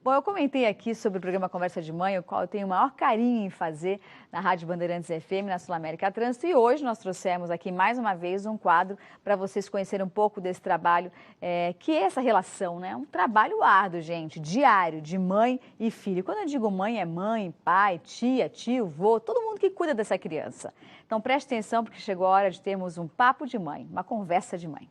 Bom, eu comentei aqui sobre o programa Conversa de Mãe, o qual eu tenho o maior carinho em fazer na Rádio Bandeirantes FM, na Sul América Trânsito. E hoje nós trouxemos aqui mais uma vez um quadro para vocês conhecerem um pouco desse trabalho, que é essa relação, né? Um trabalho árduo, gente, diário, de mãe e filho. Quando eu digo mãe, é mãe, pai, tia, tio, vô, todo mundo que cuida dessa criança. Então preste atenção porque chegou a hora de termos um papo de mãe, uma conversa de mãe.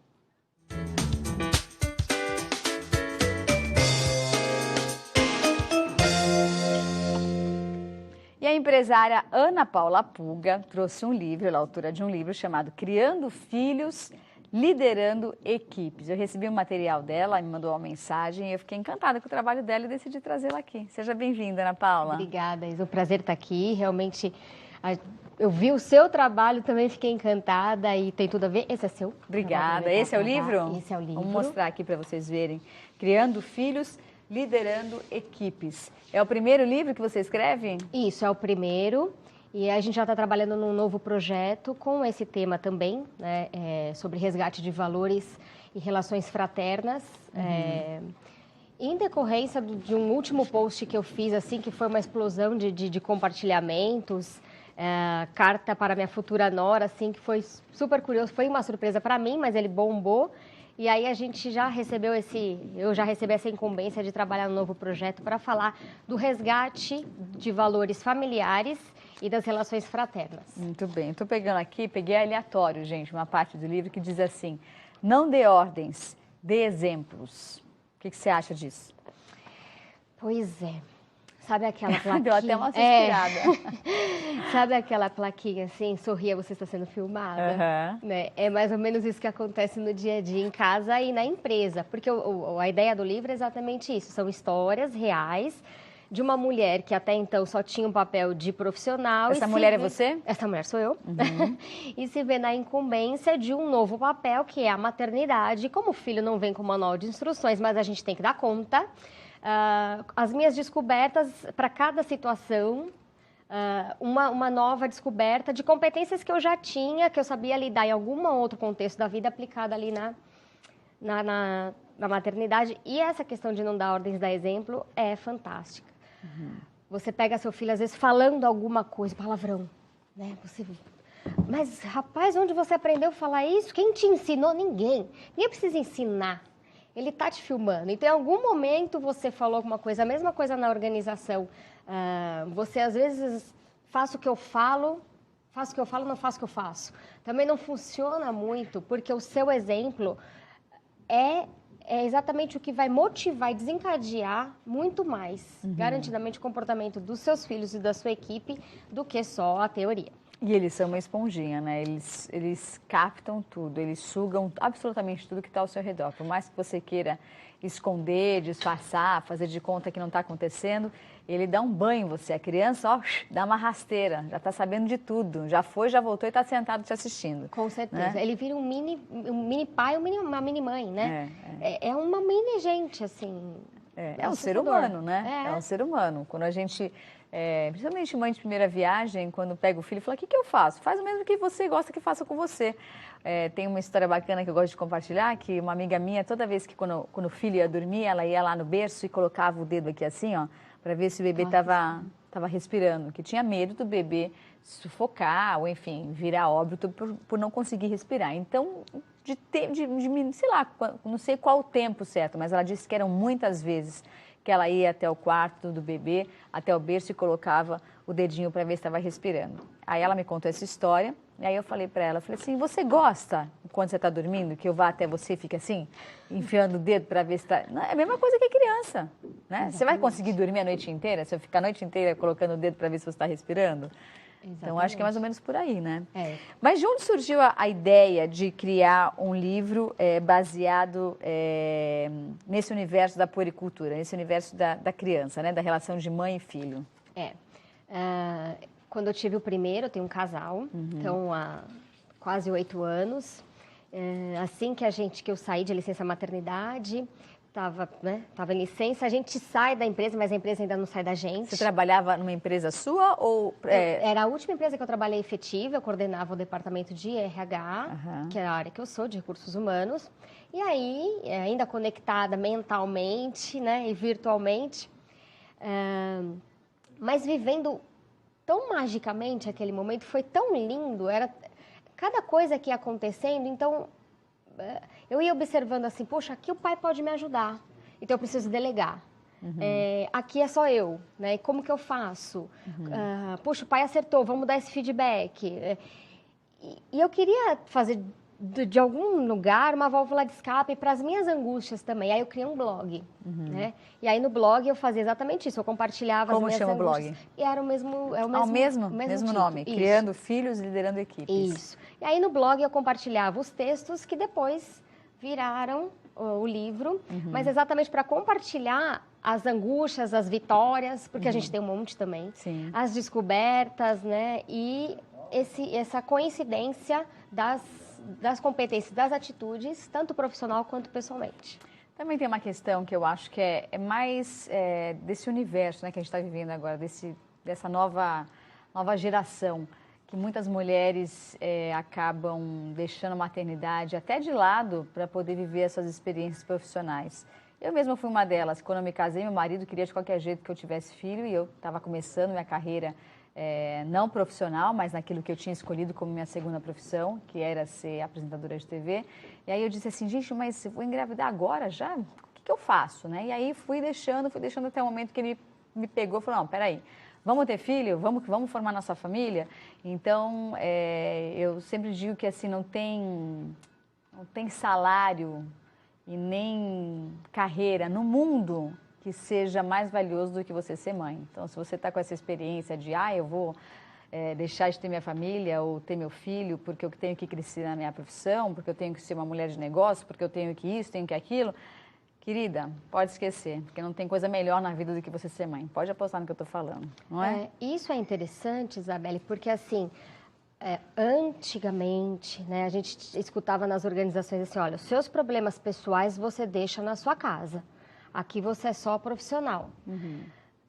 E a empresária Ana Paula Puga trouxe um livro, ela é autora de um livro chamado Criando Filhos, Liderando Equipes. Eu recebi o material dela, me mandou uma mensagem e eu fiquei encantada com o trabalho dela e decidi trazê-la aqui. Seja bem-vinda, Ana Paula. Obrigada, Isa. O prazer está aqui. Realmente, eu vi o seu trabalho, também fiquei encantada e tem tudo a ver. Esse é seu. Obrigada. Esse é o livro? Esse é o livro. Vamos mostrar aqui para vocês verem. Criando Filhos, Liderando Equipes. É o primeiro livro que você escreve? Isso, é o primeiro. E a gente já está trabalhando num novo projeto com esse tema também, né, sobre resgate de valores e relações fraternas. Em decorrência de um último post que eu fiz, assim, que foi uma explosão de compartilhamentos, carta para minha futura nora, assim, que foi super curioso. Foi uma surpresa para mim, mas ele bombou. E aí a gente já recebeu eu já recebi essa incumbência de trabalhar no novo projeto para falar do resgate de valores familiares e das relações fraternas. Muito bem. Estou pegando aqui, peguei aleatório, gente, uma parte do livro que diz assim: não dê ordens, dê exemplos. O que você acha disso? Pois é. Sabe aquela plaquinha? Deu até uma suspirada. Sabe aquela plaquinha assim, sorria, você está sendo filmada? Né? É mais ou menos isso que acontece no dia a dia, em casa e na empresa. Porque a ideia do livro é exatamente isso. São histórias reais de uma mulher que até então só tinha um papel de profissional. Essa mulher é você? Essa mulher sou eu. E se vê na incumbência de um novo papel, que é a maternidade. Como o filho não vem com manual de instruções, mas a gente tem que dar conta. As minhas descobertas para cada situação, uma nova descoberta de competências que eu já tinha, que eu sabia lidar em algum outro contexto da vida aplicada ali na maternidade. E essa questão de não dar ordens, dar exemplo, é fantástica. Você pega seu filho, às vezes, falando alguma coisa, palavrão, né? Mas, rapaz, onde você aprendeu a falar isso? Quem te ensinou? Ninguém. Ninguém precisa ensinar. Ele está te filmando. Então, em algum momento, você falou alguma coisa. A mesma coisa na organização. Você, às vezes, faz o que eu falo, não faço o que eu faço. Também não funciona muito, porque o seu exemplo é exatamente o que vai motivar e desencadear muito mais, garantidamente, o comportamento dos seus filhos e da sua equipe do que só a teoria. E eles são uma esponjinha, né? Eles captam tudo, eles sugam absolutamente tudo que está ao seu redor. Por mais que você queira esconder, disfarçar, fazer de conta que não está acontecendo, ele dá um banho em você. A criança, ó, dá uma rasteira, já está sabendo de tudo. Já foi, já voltou e está sentado te assistindo. Com certeza. Né? Ele vira um mini pai, uma mini mãe, né? É uma mini gente, assim. É um ser humano, né? É um ser humano. Quando a gente... principalmente mãe de primeira viagem, quando pega o filho e fala: o que eu faço? Faz o mesmo que você gosta que faça com você. Tem uma história bacana que eu gosto de compartilhar, que uma amiga minha, toda vez que quando o filho ia dormir, ela ia lá no berço e colocava o dedo aqui assim, ó, para ver se o bebê estava respirando, que tinha medo do bebê sufocar ou, enfim, virar óbito por não conseguir respirar. Então, sei lá, não sei qual o tempo certo, mas ela disse que eram muitas vezes que ela ia até o quarto do bebê, até o berço e colocava o dedinho para ver se estava respirando. Aí ela me contou essa história, e aí eu falei para ela, falei assim: você gosta, quando você está dormindo, que eu vá até você e fique assim, enfiando o dedo para ver se está... É a mesma coisa que criança, né? Você vai conseguir dormir a noite inteira, se eu ficar a noite inteira colocando o dedo para ver se você está respirando? Exatamente. Então, acho que é mais ou menos por aí, né? Mas de onde surgiu a ideia de criar um livro baseado nesse universo da puericultura, nesse universo da criança, né? Da relação de mãe e filho? Quando eu tive o primeiro, eu tenho um casal, então há quase 8 anos. Assim que eu saí de licença maternidade, estava em licença, a gente sai da empresa, mas a empresa ainda não sai da gente. Você trabalhava numa empresa sua ou... Era a última empresa que eu trabalhei efetiva, eu coordenava o departamento de RH, que é a área que eu sou, de recursos humanos. E aí, ainda conectada mentalmente, né, e virtualmente, Mas vivendo tão magicamente aquele momento, foi tão lindo, era cada coisa que ia acontecendo, então eu ia observando assim, poxa, aqui o pai pode me ajudar, então eu preciso delegar. Aqui é só eu, né? E como que eu faço? Poxa, o pai acertou, vamos dar esse feedback. E eu queria fazer de algum lugar uma válvula de escape para as minhas angústias também. Aí eu criei um blog, né? E aí no blog eu fazia exatamente isso, eu compartilhava as minhas angústias. Como chama o blog? E era o mesmo mesmo nome, isso. Criando Filhos, Liderando Equipes. Isso. E aí no blog eu compartilhava os textos que depois viraram o livro, mas exatamente para compartilhar as angústias, as vitórias, porque a gente tem um monte também, sim, as descobertas, né? E essa coincidência das competências, das atitudes, tanto profissional quanto pessoalmente. Também tem uma questão que eu acho que é mais desse universo, né, que a gente está vivendo agora, dessa nova geração, que muitas mulheres acabam deixando a maternidade até de lado para poder viver essas experiências profissionais. Eu mesma fui uma delas. Quando eu me casei, meu marido queria de qualquer jeito que eu tivesse filho e eu estava começando minha carreira não profissional, mas naquilo que eu tinha escolhido como minha segunda profissão, que era ser apresentadora de TV. E aí eu disse assim, gente, mas se eu vou engravidar agora já, o que eu faço, né? E aí fui deixando até o momento que ele me pegou e falou, não, peraí, vamos ter filho? Vamos formar nossa família? Então, eu sempre digo que assim, não tem salário e nem carreira no mundo que seja mais valioso do que você ser mãe. Então, se você está com essa experiência de, eu vou deixar de ter minha família ou ter meu filho porque eu tenho que crescer na minha profissão, porque eu tenho que ser uma mulher de negócio, porque eu tenho que isso, tenho que aquilo, querida, pode esquecer, porque não tem coisa melhor na vida do que você ser mãe. Pode apostar no que eu estou falando, não é? Isso é interessante, Isabelle, porque assim, antigamente, né, a gente escutava nas organizações assim, olha, os seus problemas pessoais você deixa na sua casa. Aqui você é só profissional.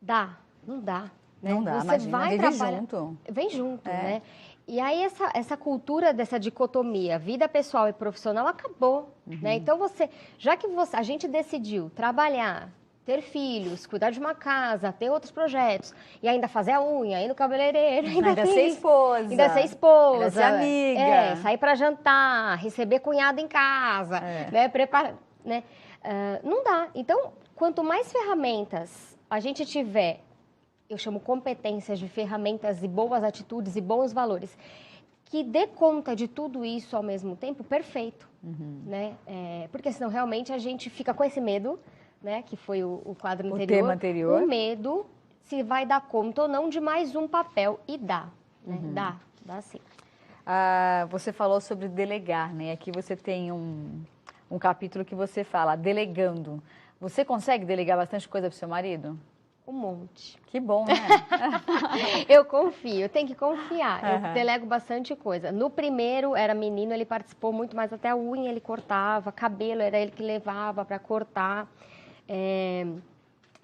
Dá? Não dá. Né? Não dá, você imagina, vai vem junto. Vem junto, né? E aí essa cultura dessa dicotomia, vida pessoal e profissional, acabou. Né? Então já que a gente decidiu trabalhar, ter filhos, cuidar de uma casa, ter outros projetos, e ainda fazer a unha, ir no cabeleireiro, ainda ser esposa. Ainda ser esposa. Ainda ser amiga. Sair para jantar, receber cunhado em casa, né? Preparar, né? Não dá. Então, quanto mais ferramentas a gente tiver, eu chamo competências de ferramentas e boas atitudes e bons valores, que dê conta de tudo isso ao mesmo tempo, perfeito. Né? Porque senão realmente a gente fica com esse medo, né? Que foi o quadro anterior. O tema anterior. O medo, se vai dar conta ou não de mais um papel. E dá. Né? Dá sim. Você falou sobre delegar, né? Aqui você tem um capítulo que você fala, delegando. Você consegue delegar bastante coisa para o seu marido? Um monte. Que bom, né? Eu confio, eu tenho que confiar. Eu delego bastante coisa. No primeiro, era menino, ele participou muito mais, até a unha ele cortava, cabelo era ele que levava para cortar.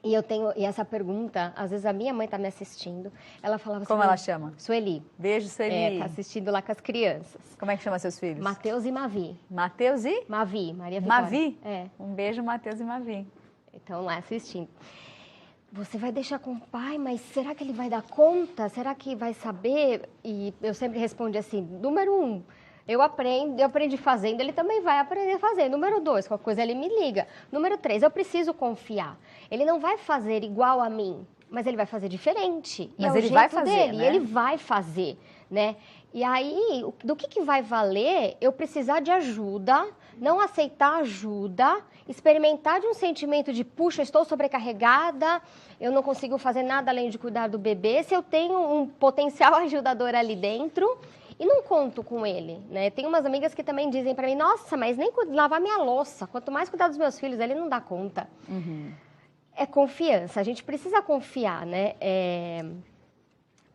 E essa pergunta, às vezes a minha mãe está me assistindo, ela falava assim... Como ela chama? Sueli. Beijo, Sueli. Está assistindo lá com as crianças. Como é que chama seus filhos? Matheus e Mavi. Matheus e? Mavi, Maria Vitória. Mavi? Um beijo, Matheus e Mavi. Estão lá assistindo. Você vai deixar com o pai, mas será que ele vai dar conta? Será que vai saber? E eu sempre respondo assim, número 1... Eu aprendi fazendo, ele também vai aprender fazendo. Número 2, qualquer coisa ele me liga. Número 3, eu preciso confiar. Ele não vai fazer igual a mim, mas ele vai fazer diferente. Mas ele vai fazer, dele, né? Ele vai fazer, né? E aí, do que vai valer eu precisar de ajuda, não aceitar ajuda, experimentar de um sentimento de, puxa, estou sobrecarregada, eu não consigo fazer nada além de cuidar do bebê, se eu tenho um potencial ajudador ali dentro... E não conto com ele, né? Tem umas amigas que também dizem para mim, nossa, mas nem lavar minha louça, quanto mais cuidar dos meus filhos, ele não dá conta. É confiança, a gente precisa confiar, né?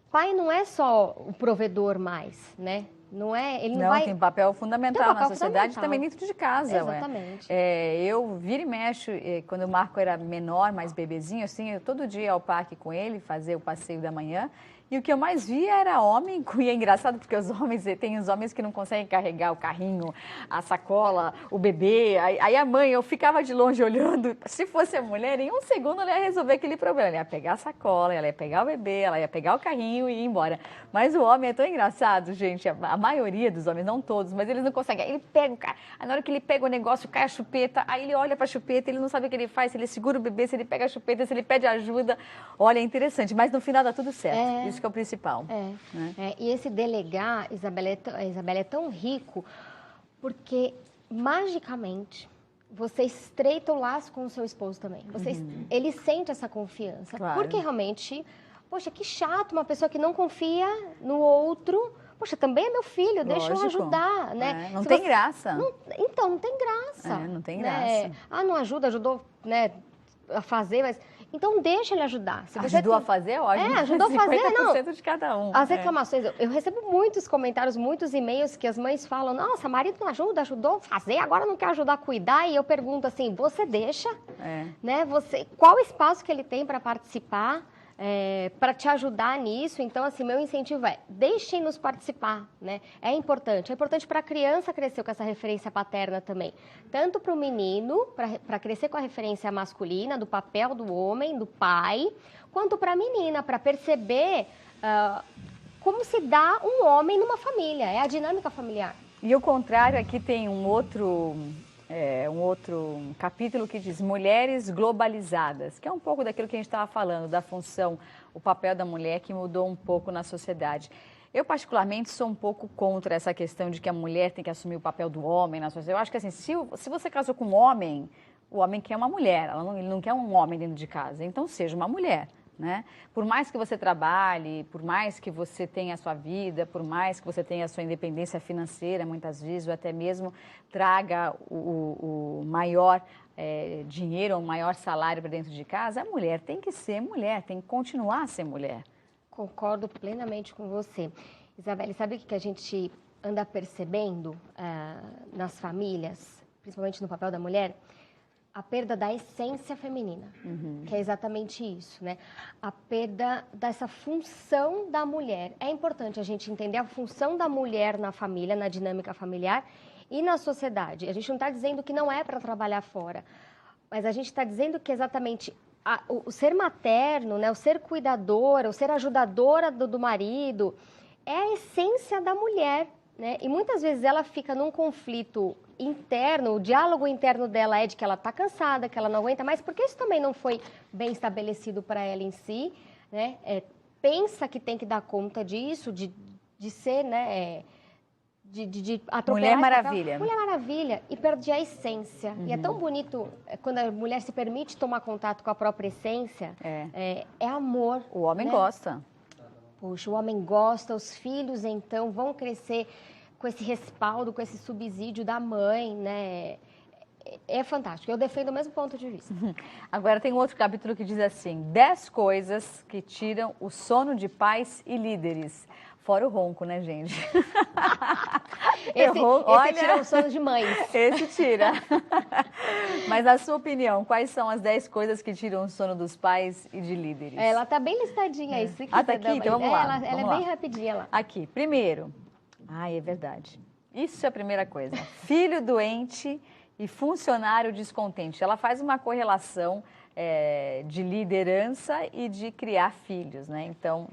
Pai não é só o provedor mais, né? Não é, ele não vai... tem um papel fundamental na sociedade e também dentro de casa. Exatamente. Eu viro e mexo, quando o Marco era menor, mais bebezinho, assim, eu todo dia ia ao parque com ele, fazer o passeio da manhã, E o que eu mais via era homem, e é engraçado porque tem os homens que não conseguem carregar o carrinho, a sacola, o bebê. Aí a mãe, eu ficava de longe olhando, se fosse a mulher, em um segundo ela ia resolver aquele problema. Ela ia pegar a sacola, ela ia pegar o bebê, ela ia pegar o carrinho e ir embora. Mas o homem é tão engraçado, gente, a maioria dos homens, não todos, mas eles não conseguem. Ele pega o cara, aí na hora que ele pega o negócio, cai a chupeta, aí ele olha para a chupeta, ele não sabe o que ele faz, se ele segura o bebê, se ele pega a chupeta, se ele pede ajuda. Olha, é interessante, mas no final dá tudo certo. Isso que é o principal. Né? E esse delegar, Isabela, é tão rico, porque magicamente você estreita o laço com o seu esposo também. Ele sente essa confiança. Claro. Porque realmente, poxa, que chato uma pessoa que não confia no outro. Poxa, também é meu filho, deixa eu ajudar, né? Não tem graça. Então, não tem graça. Não tem graça. Né? Ajudou, né, a fazer, mas... Então, deixa ele ajudar. Se ajudou a fazer, ótimo. Ajudou a fazer, não. 50% de cada um. As reclamações, eu recebo muitos comentários, muitos e-mails que as mães falam, nossa, marido não ajudou a fazer, agora não quer ajudar a cuidar. E eu pergunto assim, você deixa? Né? Qual o espaço que ele tem para participar? Para te ajudar nisso. Então, assim, meu incentivo deixem-nos participar, né? É importante para a criança crescer com essa referência paterna também, tanto para o menino, para crescer com a referência masculina, do papel do homem, do pai, quanto para a menina, para perceber como se dá um homem numa família, é a dinâmica familiar. E o contrário, aqui tem um outro capítulo que diz mulheres globalizadas, que é um pouco daquilo que a gente estava falando, da função, o papel da mulher que mudou um pouco na sociedade. Eu, particularmente, sou um pouco contra essa questão de que a mulher tem que assumir o papel do homem na sociedade. Eu acho que, assim, se você casou com um homem, o homem quer uma mulher, ele não quer um homem dentro de casa, então seja uma mulher. Né? Por mais que você trabalhe, por mais que você tenha a sua vida, por mais que você tenha a sua independência financeira, muitas vezes, ou até mesmo traga o maior dinheiro, o maior salário para dentro de casa, a mulher tem que ser mulher, tem que continuar a ser mulher. Concordo plenamente com você. Isabelle, sabe o que a gente anda percebendo nas famílias, principalmente no papel da mulher? A perda da essência feminina, que é exatamente isso, né? A perda dessa função da mulher. É importante a gente entender a função da mulher na família, na dinâmica familiar e na sociedade. A gente não está dizendo que não é para trabalhar fora, mas a gente está dizendo que exatamente o ser materno, né? O ser cuidadora, o ser ajudadora do marido, é a essência da mulher, né? E muitas vezes ela fica num conflito interno, o diálogo interno dela é de que ela está cansada, que ela não aguenta mais, porque isso também não foi bem estabelecido para ela em si, né? Pensa que tem que dar conta disso, de ser, né? De atropelar. Mulher Maravilha. Mulher Maravilha, e perde a essência. E é tão bonito quando a mulher se permite tomar contato com a própria essência. É amor. O homem gosta. Poxa, o homem gosta, os filhos, então, vão crescer com esse respaldo, com esse subsídio da mãe, né? É fantástico. Eu defendo o mesmo ponto de vista. Agora tem um outro capítulo que diz assim: 10 coisas que tiram o sono de pais e líderes. Fora o ronco, né, gente? Esse tira o sono de mães. Esse tira. Mas, na sua opinião, quais são as 10 coisas que tiram o sono dos pais e de líderes? Ela tá bem listadinha aí. Tá aqui? Então vamos lá. Ela é bem rapidinha lá. Aqui, primeiro. É verdade. Isso é a primeira coisa. Filho doente e funcionário descontente. Ela faz uma correlação de liderança e de criar filhos, né? Então,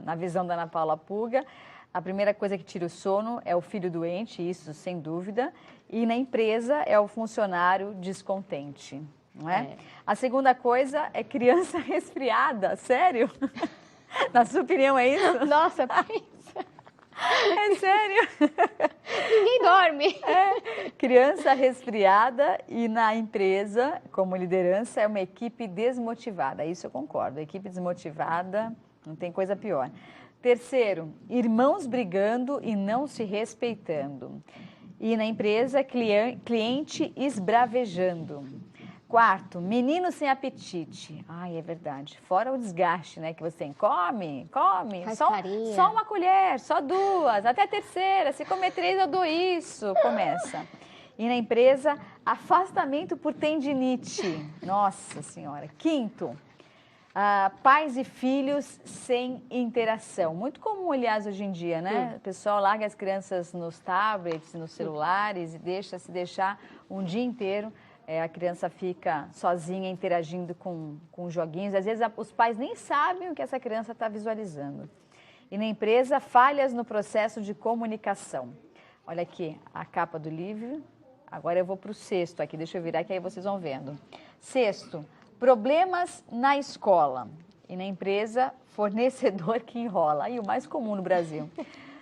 na visão da Ana Paula Puga, a primeira coisa que tira o sono é o filho doente, isso sem dúvida, e na empresa é o funcionário descontente, não é? A segunda coisa é criança resfriada, sério? Na sua opinião é isso? Nossa, pensa. É sério? Ninguém dorme. Criança resfriada e na empresa, como liderança, é uma equipe desmotivada. Isso eu concordo. Equipe desmotivada, não tem coisa pior. Terceiro, irmãos brigando e não se respeitando. E na empresa, cliente esbravejando. Quarto, menino sem apetite. É verdade. Fora o desgaste, né? Que você tem. Come. Faz carinha. Só uma colher, só 2, até a terceira. Se comer 3, eu dou isso. Começa. E na empresa, afastamento por tendinite. Nossa Senhora. Quinto, Pais e filhos sem interação. Muito comum, aliás, hoje em dia, né? O pessoal larga as crianças nos tablets, nos celulares e se deixar um dia inteiro. A criança fica sozinha interagindo com joguinhos. Às vezes os pais nem sabem o que essa criança está visualizando. E na empresa, falhas no processo de comunicação. Olha aqui a capa do livro. Agora eu vou para o sexto aqui, deixa eu virar que aí vocês vão vendo. Sexto, problemas na escola. E na empresa, fornecedor que enrola. Aí o mais comum no Brasil.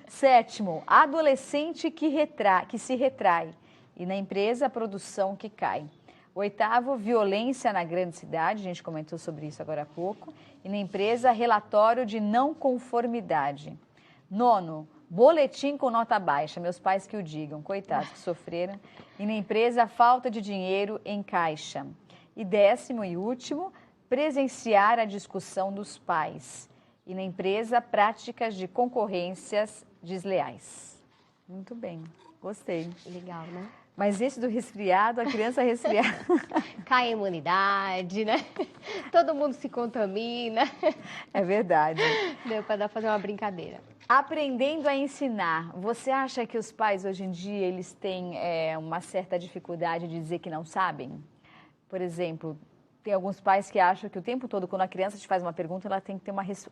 Sétimo, adolescente que se retrai. E na empresa, produção que cai. Oitavo, violência na grande cidade. A gente comentou sobre isso agora há pouco. E na empresa, relatório de não conformidade. Nono, boletim com nota baixa, meus pais que o digam, coitados que sofreram. E na empresa, falta de dinheiro em caixa. E décimo e último, presenciar a discussão dos pais. E na empresa, práticas de concorrências desleais. Muito bem, gostei. Legal, né? Mas esse do resfriado, a criança resfriada... Cai a imunidade, né? Todo mundo se contamina. É verdade. Deu para fazer uma brincadeira. Aprendendo a ensinar, você acha que os pais hoje em dia eles têm uma certa dificuldade de dizer que não sabem? Por exemplo, tem alguns pais que acham que o tempo todo, quando a criança te faz uma pergunta,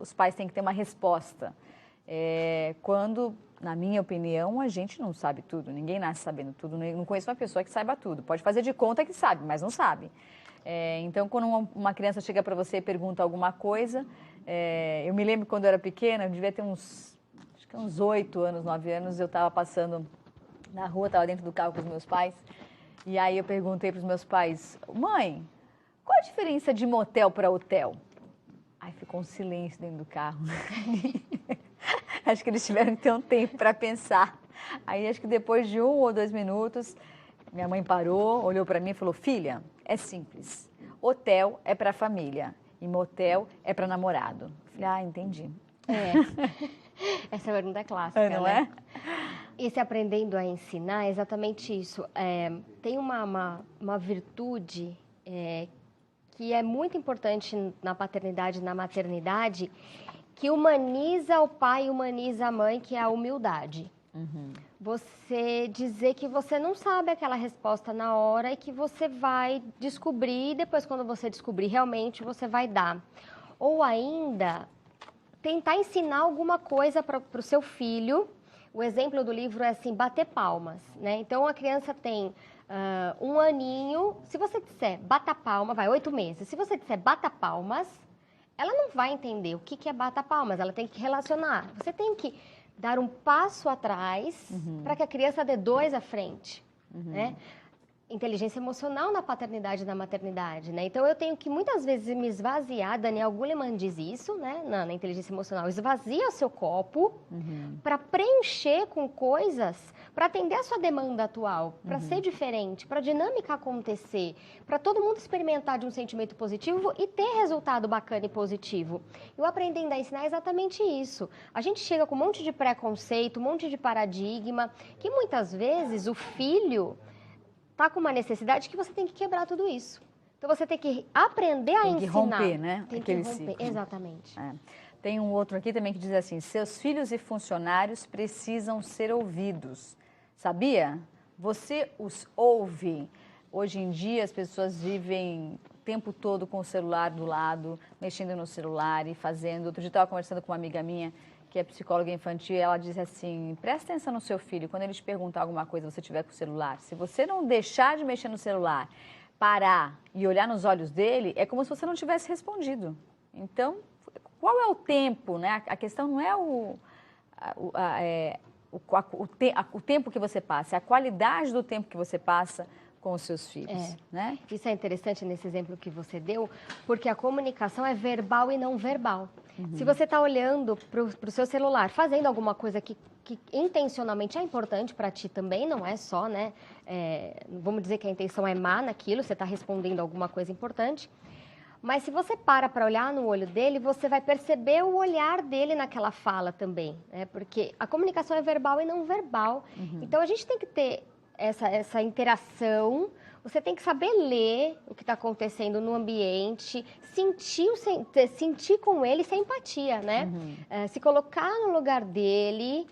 os pais têm que ter uma resposta. Quando, na minha opinião, a gente não sabe tudo, ninguém nasce sabendo tudo, não conheço uma pessoa que saiba tudo. Pode fazer de conta que sabe, mas não sabe. Então, quando uma criança chega para você e pergunta alguma coisa, eu me lembro quando eu era pequena, eu devia ter uns 8 anos, 9 anos, eu estava passando na rua, estava dentro do carro com os meus pais, e aí eu perguntei para os meus pais, mãe, qual a diferença de motel para hotel? Aí ficou um silêncio dentro do carro. Acho que eles tiveram que ter um tempo para pensar. Aí acho que depois de 1 ou 2 minutos, minha mãe parou, olhou para mim e falou, filha, é simples, hotel é para família e motel é para namorado. Eu falei, entendi. Essa pergunta é clássica, não né? é? Esse aprendendo a ensinar é exatamente isso. Tem uma virtude que é muito importante na paternidade e na maternidade, que humaniza o pai e humaniza a mãe, que é a humildade. Uhum. Você dizer que você não sabe aquela resposta na hora e que você vai descobrir, e depois quando você descobrir, realmente você vai dar. Ou ainda, tentar ensinar alguma coisa para o seu filho. O exemplo do livro é assim, bater palmas, né? Então, a criança tem 1 aninho, se você disser bata palma, 8 meses, se você disser bata palmas, ela não vai entender o que é bata palmas, ela tem que relacionar. Você tem que dar um passo atrás para que a criança dê 2 à frente, né? Inteligência emocional na paternidade e na maternidade, né? Então, eu tenho que muitas vezes me esvaziar, Daniel Goleman diz isso, né? Na inteligência emocional, esvazia seu copo para preencher com coisas, para atender a sua demanda atual, para ser diferente, para a dinâmica acontecer, para todo mundo experimentar de um sentimento positivo e ter resultado bacana e positivo. E o aprendendo a ensinar é exatamente isso. A gente chega com um monte de preconceito, um monte de paradigma, que muitas vezes o filho está com uma necessidade que você tem que quebrar tudo isso. Então, você tem que aprender a ensinar. Tem que romper, né? Tem que romper, exatamente. Tem um outro aqui também que diz assim, seus filhos e funcionários precisam ser ouvidos. Sabia? Você os ouve. Hoje em dia, as pessoas vivem o tempo todo com o celular do lado, mexendo no celular e fazendo. Outro dia eu estava conversando com uma amiga minha, que é psicóloga infantil, e ela diz assim, presta atenção no seu filho, quando ele te perguntar alguma coisa, você tiver com o celular, se você não deixar de mexer no celular, parar e olhar nos olhos dele, é como se você não tivesse respondido. Então, qual é o tempo, né? A questão não é o tempo que você passa, é a qualidade do tempo que você passa com os seus filhos, né? Isso é interessante nesse exemplo que você deu, porque a comunicação é verbal e não verbal. Se você está olhando para o seu celular, fazendo alguma coisa que intencionalmente é importante para ti também, não é só, né? Vamos dizer que a intenção é má naquilo, você está respondendo alguma coisa importante. Mas se você para olhar no olho dele, você vai perceber o olhar dele naquela fala também, né? Porque a comunicação é verbal e não verbal. Então, a gente tem que ter essa interação, você tem que saber ler o que está acontecendo no ambiente, sentir com ele sem empatia, né? Se colocar no lugar dele,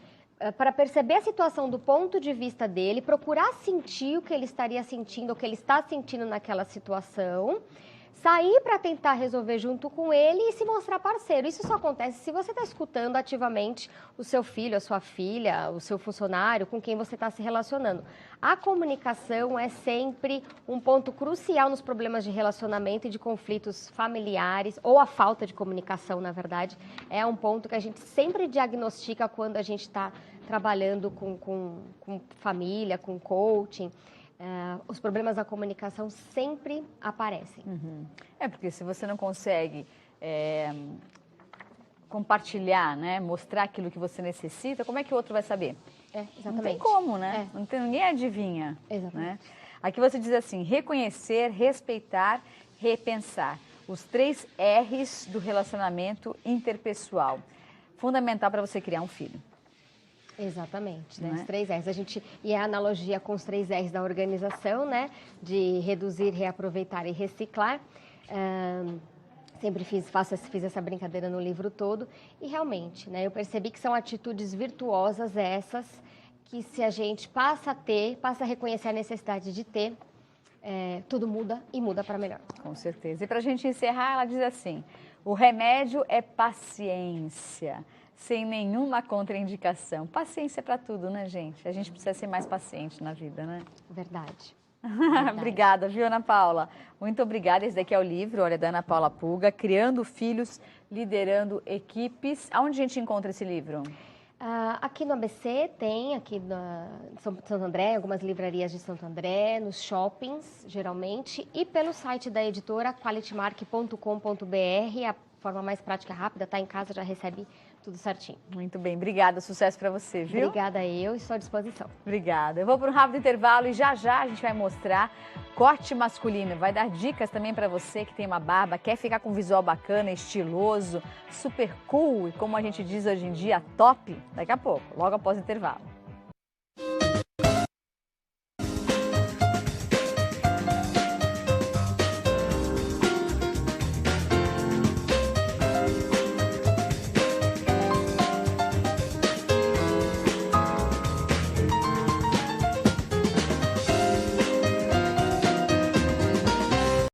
para perceber a situação do ponto de vista dele, procurar sentir o que ele estaria sentindo, o que ele está sentindo naquela situação, sair para tentar resolver junto com ele e se mostrar parceiro. Isso só acontece se você está escutando ativamente o seu filho, a sua filha, o seu funcionário, com quem você está se relacionando. A comunicação é sempre um ponto crucial nos problemas de relacionamento e de conflitos familiares, ou a falta de comunicação, na verdade, é um ponto que a gente sempre diagnostica quando a gente está trabalhando com família, com coaching. Os problemas da comunicação sempre aparecem. Porque se você não consegue compartilhar, né, mostrar aquilo que você necessita, como é que o outro vai saber? Exatamente. Não tem como, né? Não tem, ninguém adivinha. Exatamente. Né? Aqui você diz assim, reconhecer, respeitar, repensar. Os 3 R's do relacionamento interpessoal. Fundamental para você criar um filho. Exatamente, né? Os 3 R's. E a analogia com os 3 R's da organização, né? De reduzir, reaproveitar e reciclar. Sempre fiz essa brincadeira no livro todo. E realmente, né? Eu percebi que são atitudes virtuosas essas, que se a gente passa a reconhecer a necessidade de ter, tudo muda e muda para melhor. Com certeza. E para a gente encerrar, ela diz assim, o remédio é paciência. Sem nenhuma contraindicação. Paciência para tudo, né, gente? A gente precisa ser mais paciente na vida, né? Verdade. Obrigada, viu, Ana Paula? Muito obrigada. Esse daqui é o livro, olha, da Ana Paula Puga, Criando Filhos, Liderando Equipes. Aonde a gente encontra esse livro? Aqui no ABC tem, aqui em Santo André, algumas livrarias de Santo André, nos shoppings, geralmente, e pelo site da editora, qualitymark.com.br, a forma mais prática e rápida, tá em casa, já recebe tudo certinho. Muito bem, obrigada, sucesso para você, viu? Obrigada eu, estou à disposição. Obrigada. Eu vou para um rápido intervalo e já a gente vai mostrar corte masculino. Vai dar dicas também para você que tem uma barba, quer ficar com um visual bacana, estiloso, super cool e como a gente diz hoje em dia, top. Daqui a pouco, logo após o intervalo.